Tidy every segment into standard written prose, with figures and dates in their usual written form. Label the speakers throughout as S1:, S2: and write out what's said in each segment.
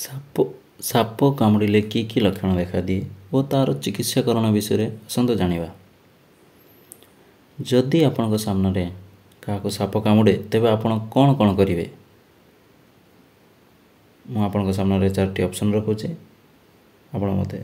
S1: ସାପ ସାପ କାମୁଡ଼ିଲେ କି ଲକ୍ଷଣ ଦେଖାଦିଏ ଓ ତା'ର ଚିକିତ୍ସାକରଣ ବିଷୟରେ ଆସନ୍ତୁ ଜାଣିବା। ଯଦି ଆପଣଙ୍କ ସାମ୍ନାରେ କାହାକୁ ସାପ କାମୁଡ଼େ ତେବେ ଆପଣ କ'ଣ କ'ଣ କରିବେ? ମୁଁ ଆପଣଙ୍କ ସାମ୍ନାରେ 4ଟି ଅପସନ୍ ରଖୁଛି, ଆପଣ ମୋତେ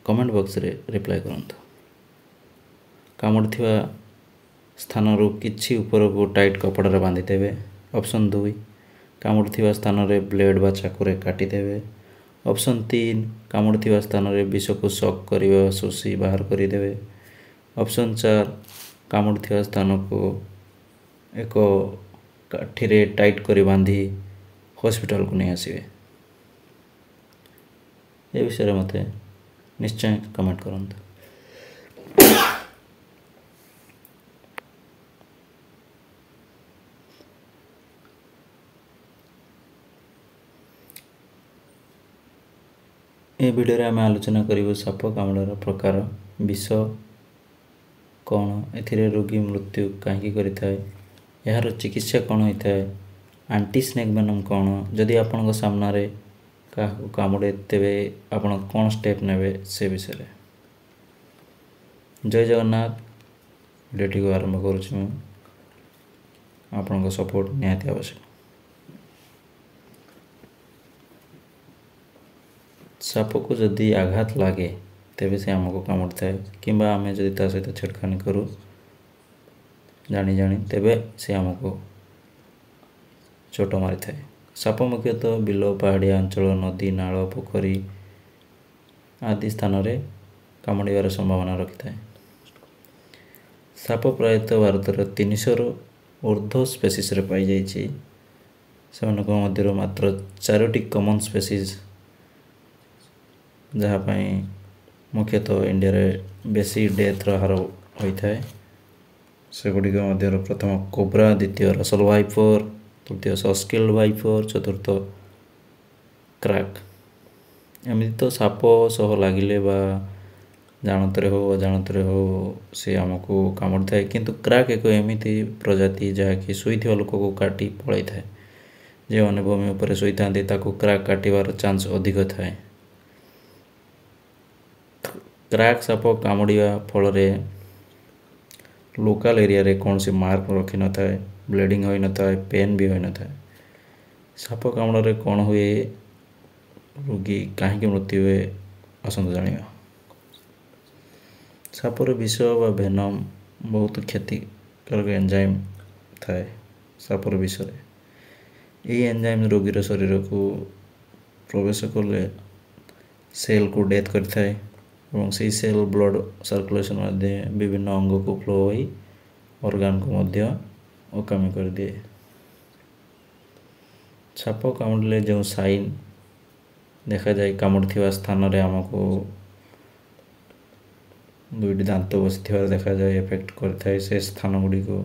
S1: କମେଣ୍ଟ ବକ୍ସରେ ରିପ୍ଲାଏ କରନ୍ତୁ। କାମୁଡ଼ିଥିବା ସ୍ଥାନରୁ କିଛି ଉପରକୁ ଟାଇଟ୍ କପଡ଼ାରେ ବାନ୍ଧିଦେବେ। ଅପସନ୍ 2, କାମୁଡ଼ିଥିବା ସ୍ଥାନରେ ବ୍ଲେଡ଼୍ ବା ଚାକୁରେ କାଟିଦେବେ। ଅପସନ୍ 3, କାମୁଡ଼ିଥିବା ସ୍ଥାନରେ ବିଷକୁ ସକ୍ କରିବା ଶୋଷି ବାହାର କରିଦେବେ। ଅପସନ୍ 4, କାମୁଡ଼ିଥିବା ସ୍ଥାନକୁ ଏକ କାଠିରେ ଟାଇଟ୍ କରି ବାନ୍ଧି ହସ୍ପିଟାଲକୁ ନେଇ ଆସିବେ। ଏ ବିଷୟରେ ମୋତେ ନିଶ୍ଚୟ କମେଣ୍ଟ କରନ୍ତୁ। ଏ ଭିଡ଼ିଓରେ ଆମେ ଆଲୋଚନା କରିବୁ ସାପ କାମୁଡ଼ାର ପ୍ରକାର, ବିଷ କ'ଣ, ଏଥିରେ ରୋଗୀ ମୃତ୍ୟୁ କାହିଁକି କରିଥାଏ, ଏହାର ଚିକିତ୍ସା କ'ଣ ହୋଇଥାଏ, ଆଣ୍ଟି ସ୍ନେକ୍ ଭେନମ୍ କ'ଣ, ଯଦି ଆପଣଙ୍କ ସାମ୍ନାରେ କାହାକୁ କାମୁଡ଼େ ତେବେ ଆପଣ କ'ଣ ଷ୍ଟେପ୍ ନେବେ ସେ ବିଷୟରେ। ଜୟ ଜଗନ୍ନାଥ। ଭିଡ଼ିଓଟିକୁ ଆରମ୍ଭ କରୁଛି ମୁଁ। ଆପଣଙ୍କ ସପୋର୍ଟ ନିହାତି ଆବଶ୍ୟକ। ସାପକୁ ଯଦି ଆଘାତ ଲାଗେ ତେବେ ସେ ଆମକୁ କାମୁଡ଼ିଥାଏ କିମ୍ବା ଆମେ ଯଦି ତା ସହିତ ଛେଡ଼ଖାନି କରୁ ଜାଣି ତେବେ ସେ ଆମକୁ ଚୋଟ ମାରିଥାଏ। ସାପ ମୁଖ୍ୟତଃ ବିଲ, ପାହାଡ଼ିଆ ଅଞ୍ଚଳ, ନଦୀ, ନାଳ, ପୋଖରୀ ଆଦି ସ୍ଥାନରେ କାମୁଡ଼ିବାର ସମ୍ଭାବନା ରଖିଥାଏ। ସାପ ପ୍ରାୟତଃ ଭାରତର 300ରୁ ଉର୍ଦ୍ଧ୍ୱ ସ୍ପେସିସ୍ରେ ପାଇଯାଇଛି। ସେମାନଙ୍କ ମଧ୍ୟରୁ ମାତ୍ର 4ଟି କମନ୍ ସ୍ପେସିସ୍, ଯାହା ପାଇଁ ମୁଖ୍ୟତଃ ଇଣ୍ଡିଆରେ ବେଶୀ ଡେଥ୍ର ହାର ହୋଇଥାଏ। ସେଗୁଡ଼ିକ ମଧ୍ୟରୁ ପ୍ରଥମ କୋବ୍ରା, ଦ୍ୱିତୀୟ ରସଲ୍ ଭାଇପର୍, ତୃତୀୟ ସସ୍କିଲ୍ଡ ଭାଇପର୍, ଚତୁର୍ଥ କ୍ରାକ୍। ଏମିତି ତ ସାପ ସହ ଲାଗିଲେ ବା ଜାଣତରେ ହେଉ ଅଜାଣତରେ ହେଉ ସେ ଆମକୁ କାମୁଡ଼ିଥାଏ, କିନ୍ତୁ କ୍ରାକ୍ ଏକ ଏମିତି ପ୍ରଜାତି ଯାହାକି ଶୋଇଥିବା ଲୋକକୁ କାଟି ପଳାଇଥାଏ। ଯେଉଁମାନେ ଭୂମି ଉପରେ ଶୋଇଥାନ୍ତି ତାକୁ କ୍ରାକ୍ କାଟିବାର ଚାନ୍ସ ଅଧିକ ଥାଏ। କ୍ରାକ୍ ସାପ କାମୁଡ଼ିବା ଫଳରେ ଲୋକାଲ୍ ଏରିଆରେ କୌଣସି ମାର୍କ ରଖିନଥାଏ, ବ୍ଲିଡ଼ିଂ ହୋଇନଥାଏ, ପେନ୍ ବି ହୋଇନଥାଏ। ସାପ କାମୁଡ଼ାରେ କ'ଣ ହୁଏ, ରୋଗୀ କାହିଁକି ମୃତ୍ୟୁ ହୁଏ, ଆସନ୍ତୁ ଜାଣିବା। ସାପର ବିଷ ବା ଭେନମ୍ ବହୁତ କ୍ଷତିକାରକ ଏନ୍ଜାଇମ୍ ଥାଏ ସାପର ବିଷରେ। ଏହି ଏନ୍ଜାଇମ୍ ରୋଗୀର ଶରୀରକୁ ପ୍ରବେଶ କଲେ ସେଲ୍କୁ ଡେଥ୍ କରିଥାଏ ଏବଂ ସେହି ସେଲ୍ ବ୍ଲଡ଼ ସାର୍କୁଲେସନ୍ ମାଧ୍ୟମରେ ବିଭିନ୍ନ ଅଙ୍ଗକୁ ଫ୍ଲୋ ହୋଇ ଅର୍ଗାନକୁ ମଧ୍ୟ ଅକାମୀ କରିଦିଏ। ସାପ କାମୁଡ଼ିଲେ ଯେଉଁ ସାଇନ୍ ଦେଖାଯାଏ, କାମୁଡ଼ିଥିବା ସ୍ଥାନରେ ଆମକୁ 2ଟି ଦାନ୍ତ ବସିଥିବାର ଦେଖାଯାଏ, ଏଫେକ୍ଟ କରିଥାଏ ସେ ସ୍ଥାନ ଗୁଡ଼ିକୁ,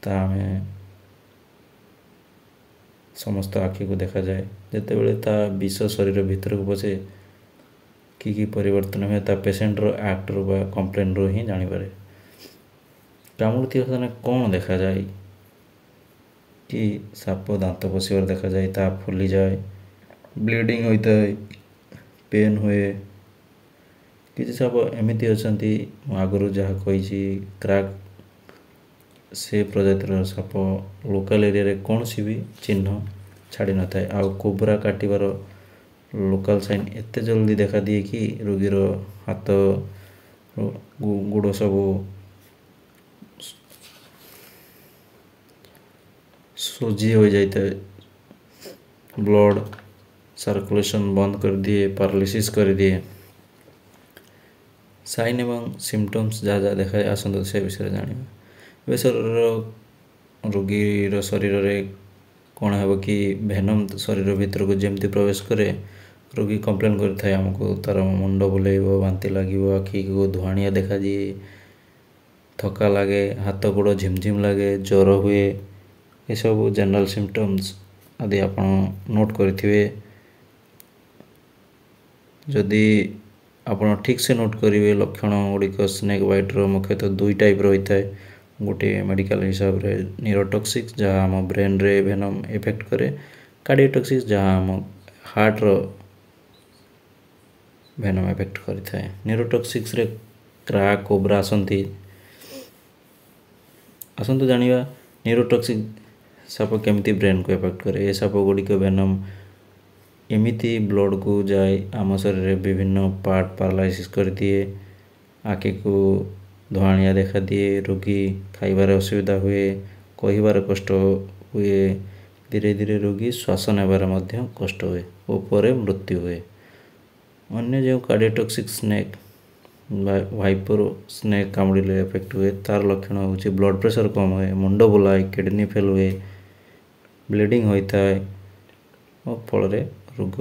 S1: ତାହା ଆମେ ସମସ୍ତ ଆଖିକୁ ଦେଖାଯାଏ। ଯେତେବେଳେ ତା ବିଷ ଶରୀର ଭିତରକୁ ପଶେ କି ପରିବର୍ତ୍ତନ ହୁଏ ତା ପେସେଣ୍ଟର ଆକ୍ଟରୁ ବା କମ୍ପ୍ଲେନ୍ରୁ ହିଁ ଜାଣିପାରେ। କାମୁଡ଼ିଥିବା ସ୍ଥାନରେ କ'ଣ ଦେଖାଯାଏ କି ସାପ ଦାନ୍ତ ପଶିବାର ଦେଖାଯାଏ, ତାହା ଫୁଲିଯାଏ, ବ୍ଲିଡ଼ିଂ ହୋଇଥାଏ, ପେନ୍ ହୁଏ। କିଛି ସାପ ଏମିତି ଅଛନ୍ତି, ମୁଁ ଆଗରୁ ଯାହା କହିଛି, କ୍ରାକ୍ ସେ ପ୍ରଜାତିର ସାପ ଲୋକାଲ୍ ଏରିଆରେ କୌଣସି ବି ଚିହ୍ନ ଛାଡ଼ି ନଥାଏ। ଆଉ କୋବ୍ରା କାଟିବାର ଲୋକାଲ୍ ସାଇନ୍ ଏତେ ଜଲ୍ଦି ଦେଖାଦିଏ କି ରୋଗୀର ହାତ ଗୋଡ଼ ସବୁ ସୋଜି ହୋଇଯାଇଥାଏ, ବ୍ଲଡ଼ ସାର୍କୁଲେସନ୍ ବନ୍ଦ କରିଦିଏ, ପାରାଲିସିସ୍ କରିଦିଏ। ସାଇନ୍ ଏବଂ ସିମ୍ପଟମ୍ସ ଯାହା ଯାହା ଦେଖାଏ, ଆସନ୍ତୁ ସେ ବିଷୟରେ ଜାଣିବା। ଏବେ ରୋଗୀର ଶରୀରରେ କ'ଣ ହେବ କି ଭେନମ୍ ଶରୀର ଭିତରକୁ ଯେମିତି ପ୍ରବେଶ କରେ, ରୋଗୀ କମ୍ପ୍ଲେନ୍ କରିଥାଏ ଆମକୁ, ତା'ର ମୁଣ୍ଡ ବୁଲେଇବ, ବାନ୍ତି ଲାଗିବ, ଆଖିକୁ ଧୂଆଁଳିଆ ଦେଖାଦିଏ, ଥକା ଲାଗେ, ହାତ ଗୋଡ଼ ଝିମ୍ଝିମ୍ ଲାଗେ, ଜ୍ୱର ହୁଏ। ଏସବୁ ଜେନେରାଲ୍ ସିମ୍ପଟମ୍ସ ଆଦି ଆପଣ ନୋଟ୍ କରିଥିବେ। ଯଦି ଆପଣ ଠିକ୍ସେ ନୋଟ୍ କରିବେ ଲକ୍ଷଣ ଗୁଡ଼ିକ, ସ୍ନେକ୍ ବାଇଟ୍ର ମୁଖ୍ୟତଃ 2 ଟାଇପ୍ର ହୋଇଥାଏ। ଗୋଟିଏ ମେଡ଼ିକାଲ ହିସାବରେ ନ୍ୟୁରୋଟକ୍ସିକ୍ସ, ଯାହା ଆମ ବ୍ରେନ୍ରେ ଭେନମ୍ ଏଫେକ୍ଟ କରେ, କାର୍ଡ଼ିଓଟକ୍ସିକ୍ସ ଯାହା ଆମ हार्टर भेनम इफेक्ट करें। न्यूरोटॉक्सिक्स रे क्रा कोब्रा आसतु जानिबा न्यूरोटॉक्सिक साप केमती ब्रेन को इफेक्ट करे। ए साप गुड़िक भेनम एमिति ब्लड को जाए आम शरीर विभिन्न पार्ट पैरालाइसिस कर दिए, आखि को धुआनिया देखा दिए, रोगी खाइबार असुविधा हुए, कहिबार कष्ट हुए, धीरे धीरे रोगी श्वास नेबार मध्य कष्ट हुए और परे मृत्यु हुए। अन्य जो कार्डियोटॉक्सिक स्नेक वाइपर स्नेक कामुड़े इफेक्ट हुए तार लक्षण होची ब्लड प्रेशर कम हुए, मुंड बुलाए, किडनी फेल हुए, ब्लीडिंग होता है और फल रोग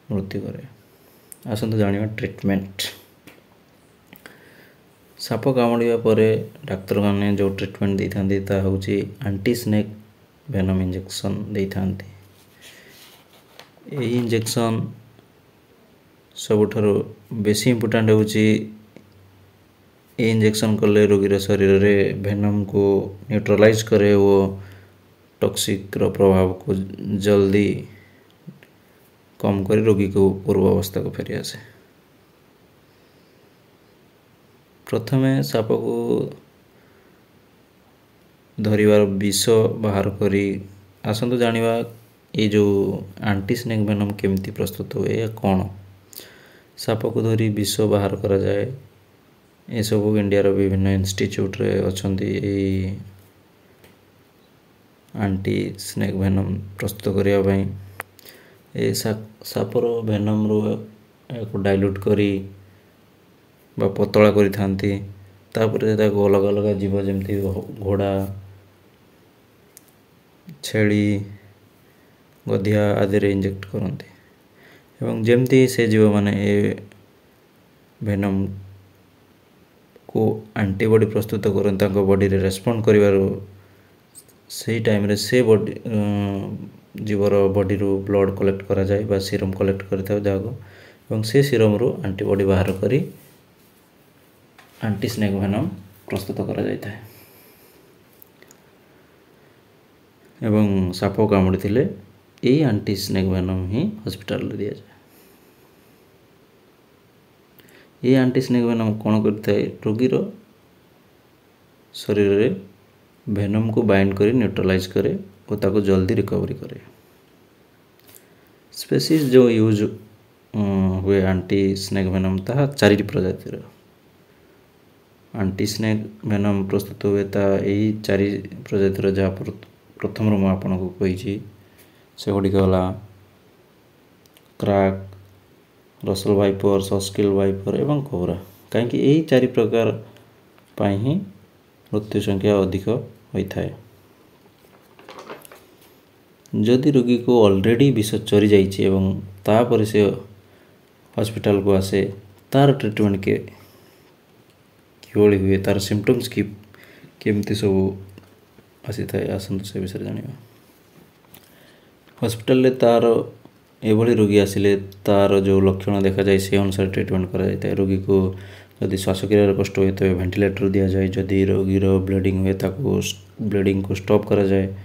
S1: मृत्यु करे। आसतु जानिबा ट्रीटमेंट। साप कामुड़ा पर डाक्तर मैंने जो ट्रीटमेंट दे था होची एंटी स्नेक भेनम इंजेक्शन दे था। यही इंजेक्शन सबुठारु बेसी इम्पोर्टेंट होची इंजेक्शन कले रोगी शरीर में भेनम को न्यूट्रलाइज करे और टॉक्सिक रो प्रभाव को जल्दी कम कर रोगी को पूर्व अवस्था को फेरी आसे। प्रथमे साप को धरिबार विष बाहर करी आसतु जानिबा ये जो एंटी स्नेक भेनम केमती प्रस्तुत हुए या कौन। साप को धरी विष बाहर करा जाए। ये सब इंडिया रो विभिन्न इंस्टीट्यूट रे अछंती एंटी स्नेक भेनम प्रस्तुत करिया पई। ए सापर भेनम रो को डाइल्यूट करी बा पतला करी थांती, तापर ताको अलग अलग जीव जेमती घोड़ा, छेली, गधिया आदि रे इंजेक्ट करते एवं जेमती से जीव माने ए भेनम को एंटीबॉडी प्रस्तुत करते ताको बॉडी रे रेस्पोंड करिवार सही टाइम रे से बॉडी जीवर बॉडी रू ब्लड कलेक्ट करा जाए बा सीरम कलेक्ट करता जाको एवं से सीरम रू एंटीबॉडी बाहर करी एंटी स्नेक भेनम प्रस्तुत करा जाता है। एवं साप कामुड़ी थिले यही एंटी स्नेक भेनम ही हॉस्पिटल रे दिया जाए। ये एंटी स्नेक भेनम कौन करता है रोगी रो शरीर रे भेनम को बाइंड करी न्यूट्रलाइज करे और ताको जल्दी रिकवरी करे। स्पेसीज जो यूज हुए एंटी स्नेक भेनम ताहा 4 प्रजातिर एंटी स्नेक भेनम प्रस्तुत हुए ता यही 4 प्रजातिर जहाँ प्रथम मैं आपन को कही से गुड़िक गला क्राक, रसल वाइपर, सस्किल वाइपर एवं कोबरा। कहीं यही 4 प्रकार पाई ही मृत्यु संख्या अधिक होता है। जदि रोगी को ऑलरेडी विष चरी जाइए एवं तापर से हॉस्पिटल को आसे तार ट्रीटमेंट के हुए तार सिम्पटम्स की केमती सब आसी थाए आसतु से विषय जानिबा। हॉस्पिटल रे तार एभली रोगी आसिले तार जो लक्षण देखा जाए से अनुसार ट्रीटमेंट करा जाता है। रोगी को यदि श्वासक्रियार कष्ट हुए तो वेंटिलेटर दिया जाए, जदि रोगी ब्लीडिंग हुए ताको ब्लीडिंग को स्टॉप करा जाए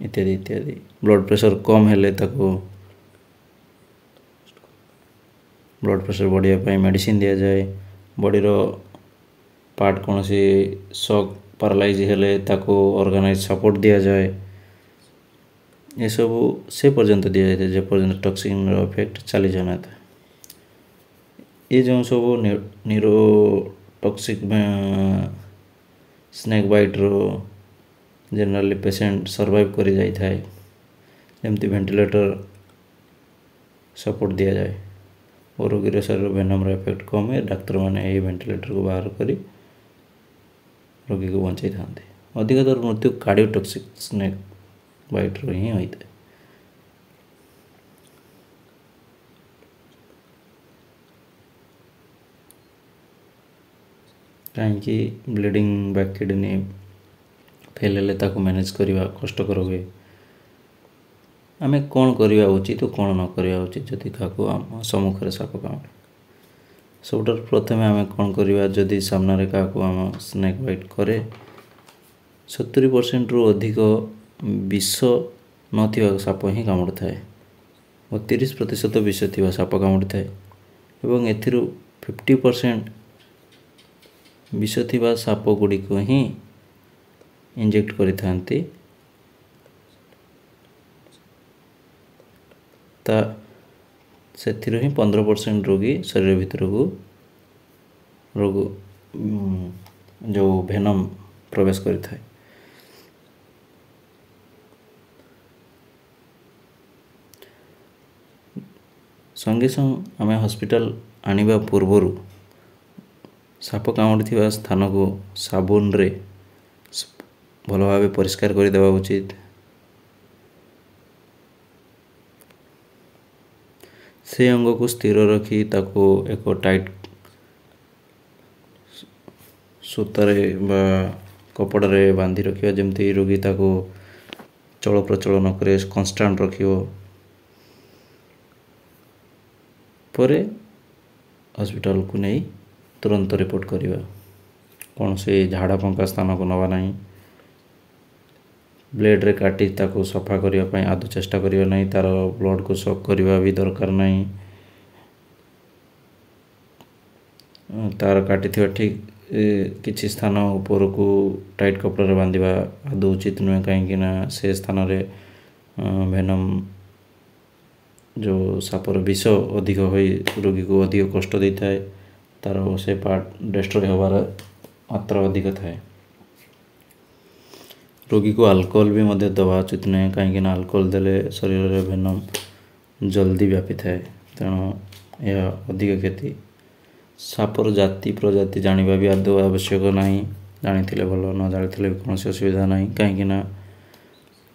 S1: इत्यादि इत्यादि। ब्लड प्रेशर कम हेले ताको ब्लड प्रेशर बढ़िया मेडिसिन दिया जाए। बॉडी रो पार्ट कौन सी शॉक पैरालाइज हेले ताको ऑर्गेनाइज सपोर्ट दिया जाए। ये सब से पर्यंत दिया जाए जे पर्यंत टॉक्सिन रो इफेक्ट चली जाना था। ये जो सब न्यूरोटॉक्सिक स्नेक बाइट रो जनरली पेशेंट सर्वाइव करी जाई थाए। जमती वेंटिलेटर सपोर्ट दिया जाए और रोगी शरीर भेनम इफेक्ट कम है। डाक्तर मैंने यही वेंटिलेटर को बाहर करी रोगी को बचाई था। अधिकतर मृत्यु कार्डियोटॉक्सिक स्नेक बाइट रो ही होता है। कहीं ब्लीडिंग बा किडनी फेल हेले ताको मैनेज करवा कष्टकर हुए। आमे कौन करवा उचित और कौन न करवा उचित जदि क्या आम सम्मुखें साप कामुड़े। सबुठार प्रथमे आमे कौन करवा जदि सामने क्या आम स्नेक बाइट करे 70% रु अधिक विष ନଥିବା ସାପ ହିଁ କାମୁଡ଼ିଥାଏ ଓ 30% ବିଷ ଥିବା ସାପ କାମୁଡ଼ିଥାଏ ଏବଂ ଏଥିରୁ 50% ବିଷ ଥିବା ସାପ ଗୁଡ଼ିକୁ ହିଁ ଇଞ୍ଜେକ୍ଟ କରିଥାନ୍ତି। ତା ସେଥିରୁ ହିଁ 15% ରୋଗୀ ଶରୀର ଭିତରକୁ ରୋଗ ଯେଉଁ ଭେନମ୍ ପ୍ରବେଶ କରିଥାଏ। ସଙ୍ଗେ ସଙ୍ଗେ ଆମେ ହସ୍ପିଟାଲ ଆଣିବା ପୂର୍ବରୁ ସାପ କାମୁଡ଼ିଥିବା ସ୍ଥାନକୁ ସାବୁନରେ ଭଲ ଭାବେ ପରିଷ୍କାର କରିଦେବା ଉଚିତ। ସେ ଅଙ୍ଗକୁ ସ୍ଥିର ରଖି ତାକୁ ଏକ ଟାଇଟ୍ ସୂତାରେ ବା କପଡ଼ାରେ ବାନ୍ଧି ରଖିବା, ଯେମିତି ରୋଗୀ ତାକୁ ଚଳପ୍ରଚଳ ନ କରେ, କନଷ୍ଟାଣ୍ଟ ରଖିବ। ପରେ ହସ୍ପିଟାଲକୁ ନେଇ ତୁରନ୍ତ ରିପୋର୍ଟ କରିବା। କୌଣସି ଝାଡ଼ା ଫଙ୍କା ସ୍ଥାନକୁ ନେବା ନାହିଁ। ବ୍ଲେଡ଼ରେ କାଟି ତାକୁ ସଫା କରିବା ପାଇଁ ଆଦୌ ଚେଷ୍ଟା କରିବା ନାହିଁ। ତା'ର ବ୍ଲଡ଼କୁ ସକ୍ କରିବା ବି ଦରକାର ନାହିଁ। ତା'ର କାଟିଥିବା ଠିକ୍ କିଛି ସ୍ଥାନ ଉପରକୁ ଟାଇଟ୍ କପଡ଼ାରେ ବାନ୍ଧିବା ଆଦୌ ଉଚିତ ନୁହେଁ, କାହିଁକିନା ସେ ସ୍ଥାନରେ ଭେନମ୍ ଯେଉଁ ସାପର ବିଷ ଅଧିକ ହୋଇ ରୋଗୀକୁ ଅଧିକ କଷ୍ଟ ଦେଇଥାଏ। ତା'ର ସେ ପାର୍ଟ ଡେଷ୍ଟ୍ରୟ ହେବାର ମାତ୍ରା ଅଧିକ ଥାଏ। ରୋଗୀକୁ ଆଲକୋହଲ ବି ମଧ୍ୟ ଦେବା ଉଚିତ ନୁହେଁ, କାହିଁକିନା ଆଲକୋହଲ ଦେଲେ ଶରୀରରେ ଭେନମ୍ ଜଲ୍ଦି ବ୍ୟାପିଥାଏ, ତେଣୁ ଏହା ଅଧିକ କ୍ଷତି। ସାପର ଜାତି ପ୍ରଜାତି ଜାଣିବା ବି ଆଦୌ ଆବଶ୍ୟକ ନାହିଁ। ଜାଣିଥିଲେ ଭଲ, ନ ଜାଣିଥିଲେ ବି କୌଣସି ଅସୁବିଧା ନାହିଁ, କାହିଁକିନା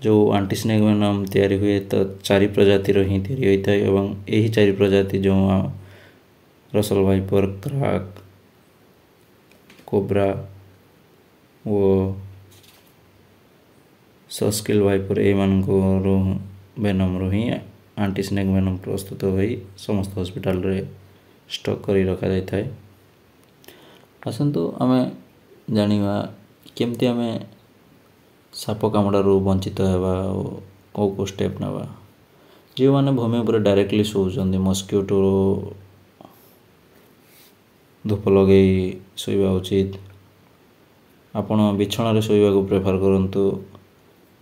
S1: ଯେଉଁ ଆଣ୍ଟିସ୍ନେକ୍ ଭେନମ୍ ତିଆରି ହୁଏ ତ 4 ପ୍ରଜାତିର ହିଁ ତିଆରି ହୋଇଥାଏ ଏବଂ ଏହି 4 ପ୍ରଜାତି ଯେଉଁ ରସଲ୍ ଭାଇପର, କ୍ରାକ୍, କୋବ୍ରା ଓ ସସ୍କିଲ୍ ଭାଇପର ଏଇମାନଙ୍କର ଭେନମ୍ରୁ ହିଁ ଆଣ୍ଟିସ୍ନେକ୍ ଭେନମ୍ ପ୍ରସ୍ତୁତ ହୋଇ ସମସ୍ତ ହସ୍ପିଟାଲରେ ଷ୍ଟକ୍ କରି ରଖାଯାଇଥାଏ। ଆସନ୍ତୁ ଆମେ ଜାଣିବା କେମିତି ଆମେ ସାପ କାମୁଡ଼ାରୁ ବଞ୍ଚିତ ହେବା ଓ କେଉଁ କେଉଁ ଷ୍ଟେପ୍ ନେବା। ଯେଉଁମାନେ ଭୂମି ଉପରେ ଡାଇରେକ୍ଟଲି ଶୋଉଛନ୍ତି, ମସ୍କିଟୋ ଧୂପ ଲଗାଇ ଶୋଇବା ଉଚିତ। ଆପଣ ବିଛଣାରେ ଶୋଇବାକୁ ପ୍ରେଫର୍ କରନ୍ତୁ।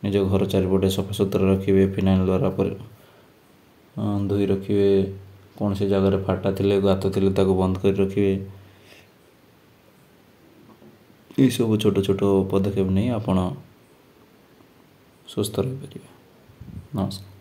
S1: ନିଜ ଘର ଚାରିପଟେ ସଫାସୁତୁରା ରଖିବେ, ଫିନାଇଲ୍ ଦ୍ୱାରା ଧୋଇ ରଖିବେ। କୌଣସି ଜାଗାରେ ଫାଟା ଥିଲେ, ଗାତ ଥିଲେ ତାକୁ ବନ୍ଦ କରି ରଖିବେ। ଏହିସବୁ ଛୋଟ ଛୋଟ ପଦକ୍ଷେପ ନେଇ ଆପଣ ସୁସ୍ଥ ରହିପାରିବେ। ନମସ୍କାର।